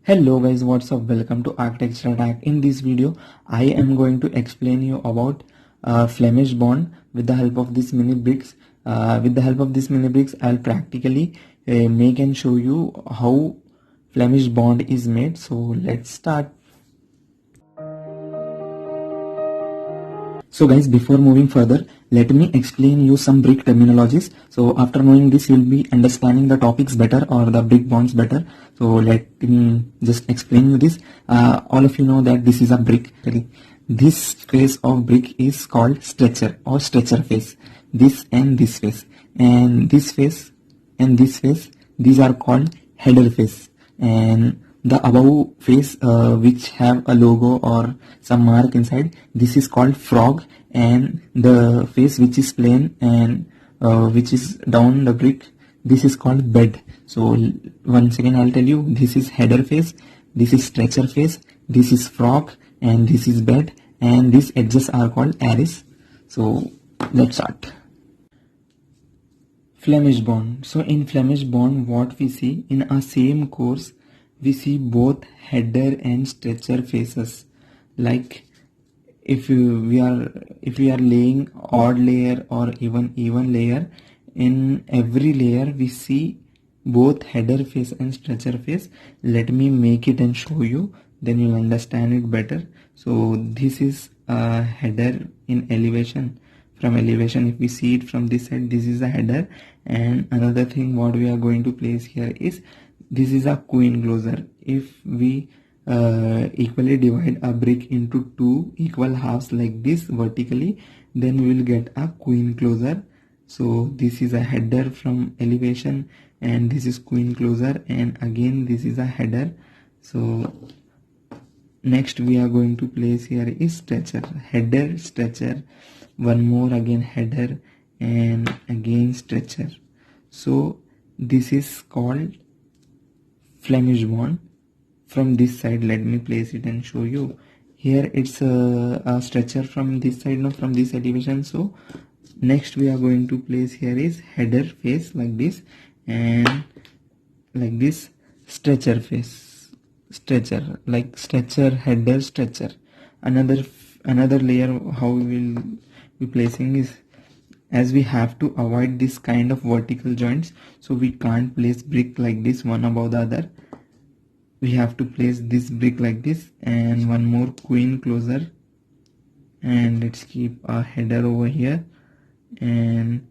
Hello guys, what's up? Welcome to Architecture Attack. In this video I am going to explain you about Flemish bond with the help of these mini bricks. With the help of these mini bricks I'll practically make and show you how Flemish bond is made. So let's start. So guys, before moving further, let me explain you some brick terminologies. So after knowing this, you'll be understanding the topics better or the brick bonds better. So let me just explain you this. All of you know that this is a brick. This face of brick is called stretcher or stretcher face. This and this face and this face and this face, these are called header face. And the above face which have a logo or some mark inside, this is called frog. And the face which is plain and which is down the brick, this is called bed. So once again I'll tell you, this is header face, this is stretcher face, this is frog, and this is bed, and these edges are called arrays. So let's start. Flemish bond. So in Flemish bond, what we see in a same course, we see both header and stretcher faces. Like if we are laying odd layer or even layer, in every layer we see both header face and stretcher face. Let me make it and show you, then you'll understand it better. So this is a header in elevation. From elevation, if we see it from this side, this is a header. And another thing what we are going to place here is, this is a queen closer. If we equally divide a brick into two equal halves like this vertically, then we will get a queen closer. So this is a header from elevation, and this is queen closer, and again this is a header. So next we are going to place here is stretcher, header, stretcher, one more again header, and again stretcher. So this is called Flemish bond. From this side, let me place it and show you. Here it's a stretcher from this side, no, from this elevation. So next we are going to place here is header face like this, and like this stretcher face, stretcher, like stretcher, header, stretcher. Another layer how we will be placing is, as we have to avoid this kind of vertical joints, so we can't place brick like this one above the other. We have to place this brick like this, and one more queen closer, and let's keep a header over here, and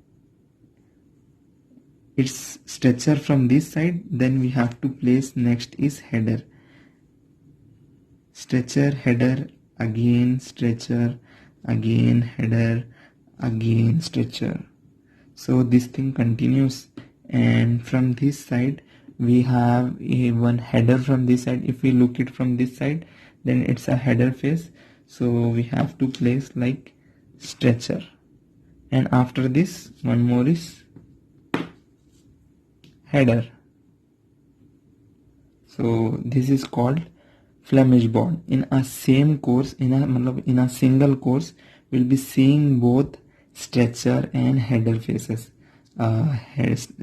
it's stretcher from this side. Then we have to place next is header, stretcher, header, again stretcher, again header, again stretcher. So this thing continues. And from this side we have one header from this side. If we look it from this side, then it's a header face. So we have to place like stretcher, and after this one more is header. So this is called Flemish bond. In a same course, in a single course, we'll be seeing both stretcher and header faces.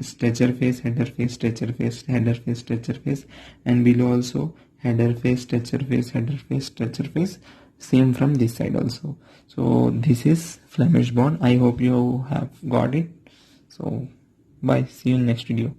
Stretcher face, header face, stretcher face, header face, stretcher face, and below also header face, stretcher face, header face, stretcher face. Same from this side also. So this is Flemish bond. I hope you have got it. So bye, see you in next video.